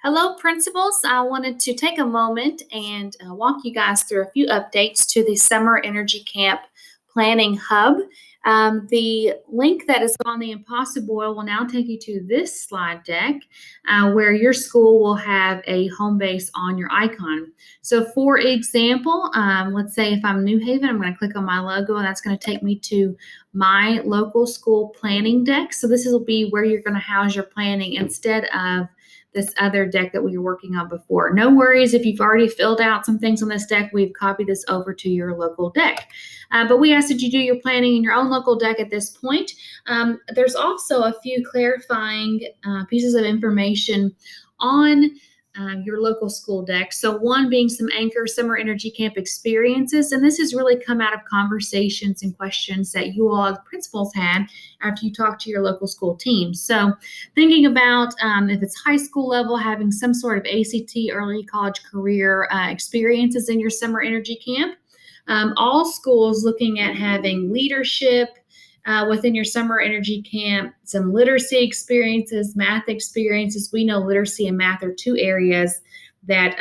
Hello, principals. I wanted to take a moment and walk you guys through a few updates to the Summer Energy Camp Planning Hub. The link that is on the Impossible Oil will now take you to this slide deck where your school will have a home base on your icon. So, for example, let's say if I'm New Haven, I'm going to click on my logo and that's going to take me to my local school planning deck. So, this will be where you're going to house your planning instead of this other deck that we were working on before. No worries if you've already filled out some things on this deck, we've copied this over to your local deck. But we ask that you do your planning in your own local deck at this point. There's also a few clarifying pieces of information on your local school deck. So one being some anchor summer energy camp experiences. And this has really come out of conversations and questions that you all as principals had after you talked to your local school team. So thinking about if it's high school level, having some sort of ACT, early college career experiences in your summer energy camp. All schools looking at having leadership within your summer energy camp, some literacy experiences, math experiences. We know literacy and math are two areas that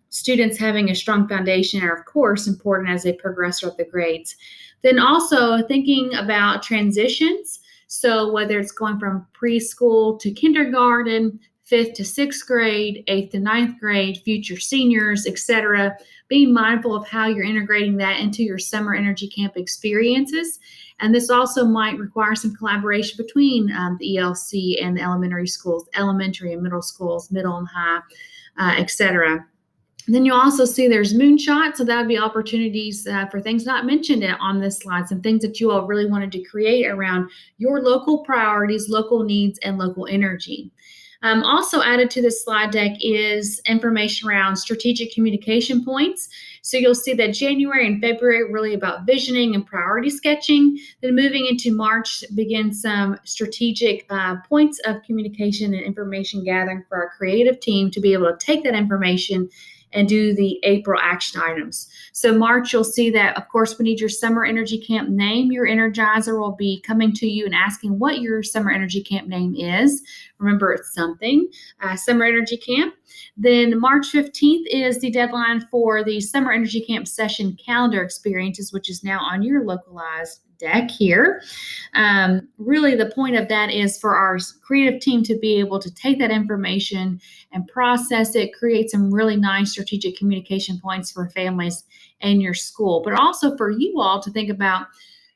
students having a strong foundation are, of course, important as they progress throughout the grades. Then also thinking about transitions. So whether it's going from preschool to kindergarten, 5th to 6th grade, 8th to 9th grade, future seniors, etc., being mindful of how you're integrating that into your summer energy camp experiences. And this also might require some collaboration between the ELC and the elementary schools, elementary and middle schools, middle and high, etc. Then you'll also see there's moonshot. So that would be opportunities for things not mentioned on this slide, some things that you all really wanted to create around your local priorities, local needs, and local energy. Also added to this slide deck is information around strategic communication points. So you'll see that January and February really about visioning and priority sketching. Then moving into March begins some strategic points of communication and information gathering for our creative team to be able to take that information and do the April action items. So March, you'll see that, of course, we need your summer energy camp name. Your Energizer will be coming to you and asking what your summer energy camp name is. Remember, it's something, summer energy camp. Then March 15th is the deadline for the summer energy camp session calendar experiences, which is now on your localized deck here. Really, the point of that is for our creative team to be able to take that information and process it, create some really nice strategic communication points for families and your school, but also for you all to think about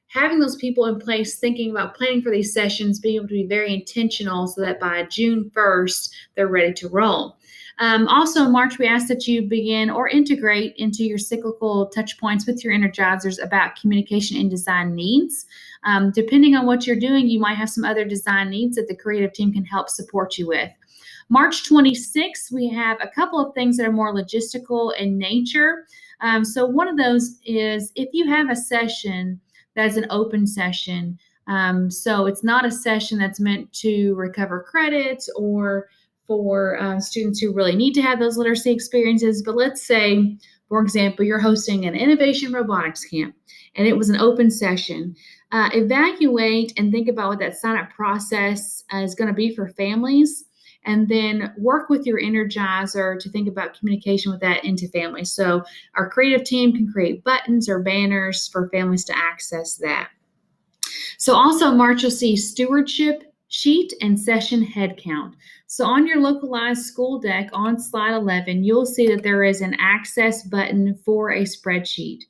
having those people in place, thinking about planning for these sessions, being able to be very intentional so that by June 1st, they're ready to roll. Also in March, we ask that you begin or integrate into your cyclical touch points with your energizers about communication and design needs. Depending on what you're doing, you might have some other design needs that the creative team can help support you with. March 26th, we have a couple of things that are more logistical in nature. So one of those is if you have a session that's an open session, so it's not a session that's meant to recover credits or for students who really need to have those literacy experiences. But let's say, for example, you're hosting an innovation robotics camp and it was an open session. Evaluate and think about what that sign-up process is going to be for families, and then work with your Energizer to think about communication with that into families. So our creative team can create buttons or banners for families to access that. So also in March, you'll see stewardship sheet and session head count. So on your localized school deck on slide 11, you'll see that there is an access button for a spreadsheet.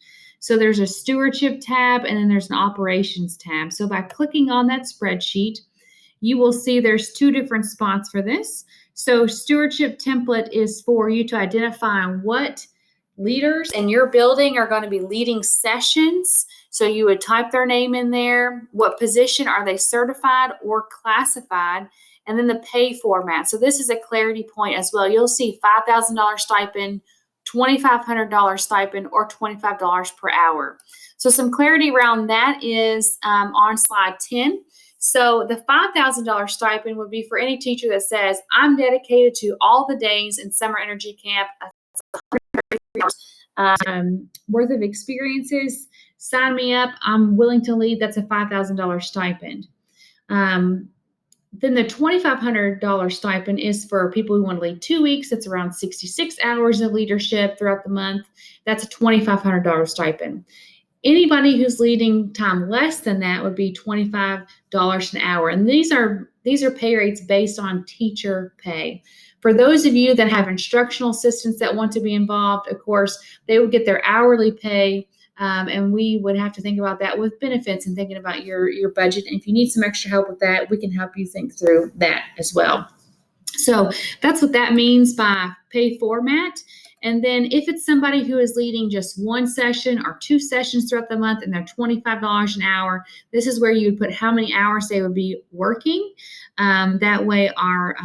So there's a stewardship tab and then there's an operations tab. So by clicking on that spreadsheet, you will see there's two different spots for this. So stewardship template is for you to identify what leaders in your building are going to be leading sessions. So you would type their name in there. What position are they certified or classified? And then the pay format. So this is a clarity point as well. You'll see $5,000 stipend, $2,500 stipend, or $25 per hour. So some clarity around that is on slide 10. So the $5,000 stipend would be for any teacher that says, I'm dedicated to all the days in summer energy camp, worth of experiences, sign me up, I'm willing to lead. That's a $5,000 stipend. Then the $2,500 stipend is for people who want to lead 2 weeks. That's around 66 hours of leadership throughout the month. That's a $2,500 stipend. Anybody who's leading time less than that would be $25 an hour. And these are pay rates based on teacher pay. For those of you that have instructional assistants that want to be involved, of course, they would get their hourly pay. And we would have to think about that with benefits and thinking about your budget. And if you need some extra help with that, we can help you think through that as well. So that's what that means by pay format. And then if it's somebody who is leading just one session or 2 sessions throughout the month and they're $25 an hour, this is where you would put how many hours they would be working. That way our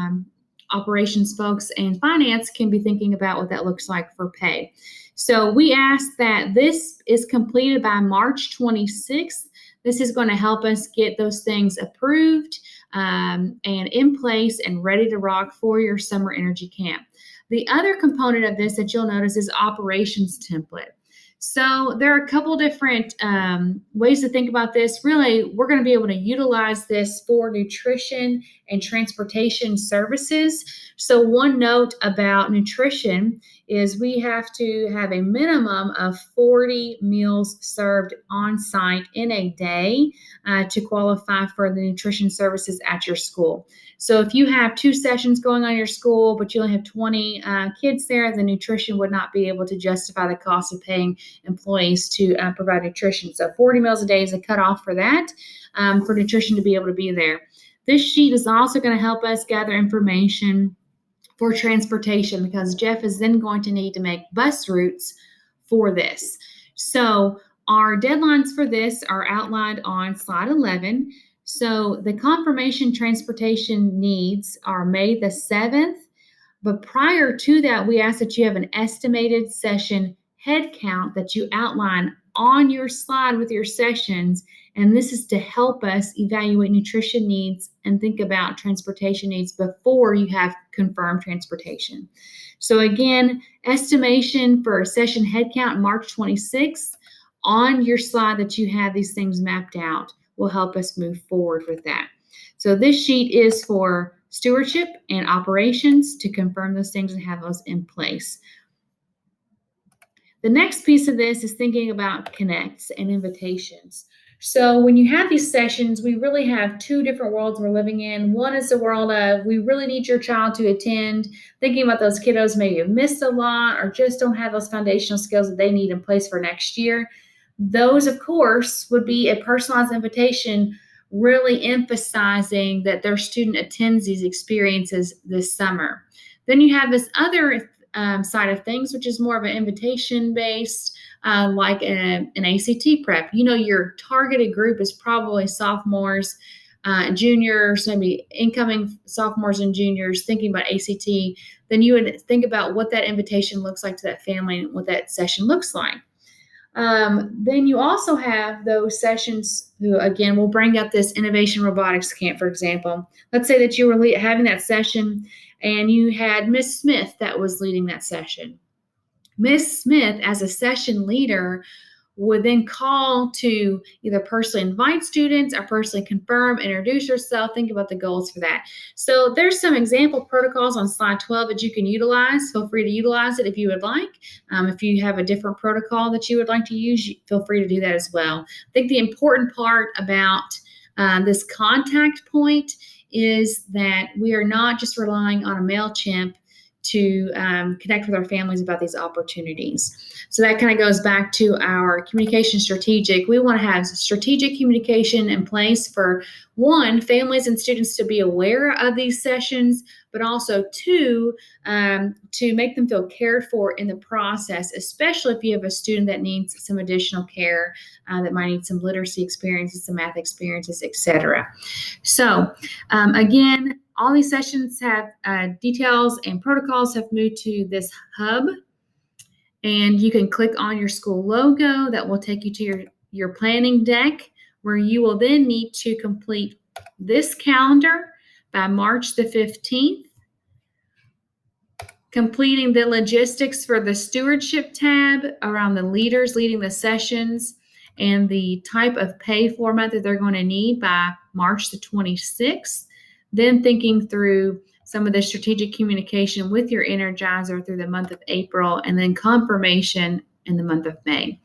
operations folks and finance can be thinking about what that looks like for pay. So we ask that this is completed by March 26th. This is going to help us get those things approved and in place and ready to rock for your summer energy camp. The other component of this that you'll notice is operations template. So there are a couple different ways to think about this. Really, we're going to be able to utilize this for nutrition and transportation services. So one note about nutrition is we have to have a minimum of 40 meals served on site in a day to qualify for the nutrition services at your school. So if you have 2 sessions going on in your school, but you only have 20 kids there, the nutrition would not be able to justify the cost of paying employees to provide nutrition. So 40 meals a day is a cutoff for that, for nutrition to be able to be there. This sheet is also going to help us gather information for transportation because Jeff is then going to need to make bus routes for this. So our deadlines for this are outlined on slide 11. So the confirmation transportation needs are May the 7th, but prior to that, we ask that you have an estimated session head count that you outline on your slide with your sessions, and this is to help us evaluate nutrition needs and think about transportation needs before you have confirmed transportation. So again, estimation for session head count March 26th on your slide that you have these things mapped out will help us move forward with that. So this sheet is for stewardship and operations to confirm those things and have those in place. The next piece of this is thinking about connects and invitations. So when you have these sessions, we really have 2 different worlds we're living in. One is the world of we really need your child to attend, thinking about those kiddos maybe have missed a lot or just don't have those foundational skills that they need in place for next year. Those, of course, would be a personalized invitation, really emphasizing that their student attends these experiences this summer. Then you have this other side of things, which is more of an invitation-based, like an ACT prep. You know, your targeted group is probably sophomores, juniors, maybe incoming sophomores and juniors thinking about ACT. Then you would think about what that invitation looks like to that family and what that session looks like. Then you also have those sessions who, again, will bring up this innovation robotics camp, for example. Let's say that you were having that session and you had Miss Smith that was leading that session. Miss Smith, as a session leader, would then call to either personally invite students or personally confirm, introduce yourself, think about the goals for that. So there's some example protocols on slide 12 that you can utilize. Feel free to utilize it if you would like. If you have a different protocol that you would like to use, feel free to do that as well. I think the important part about this contact point is that we are not just relying on a MailChimp to connect with our families about these opportunities. So that kind of goes back to our communication strategic. We want to have strategic communication in place for, 1, families and students to be aware of these sessions, but also 2, to make them feel cared for in the process, especially if you have a student that needs some additional care, that might need some literacy experiences, some math experiences, etc. So again, all these sessions have details and protocols have moved to this hub, and you can click on your school logo. That will take you to your planning deck, where you will then need to complete this calendar by March the 15th, completing the logistics for the stewardship tab around the leaders leading the sessions and the type of pay format that they're going to need by March the 26th. then thinking through some of the strategic communication with your energizer through the month of April, and then confirmation in the month of May.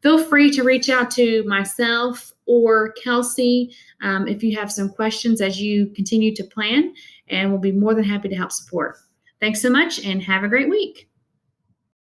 Feel free to reach out to myself or Kelsey if you have some questions as you continue to plan, and we'll be more than happy to help support. Thanks so much and have a great week.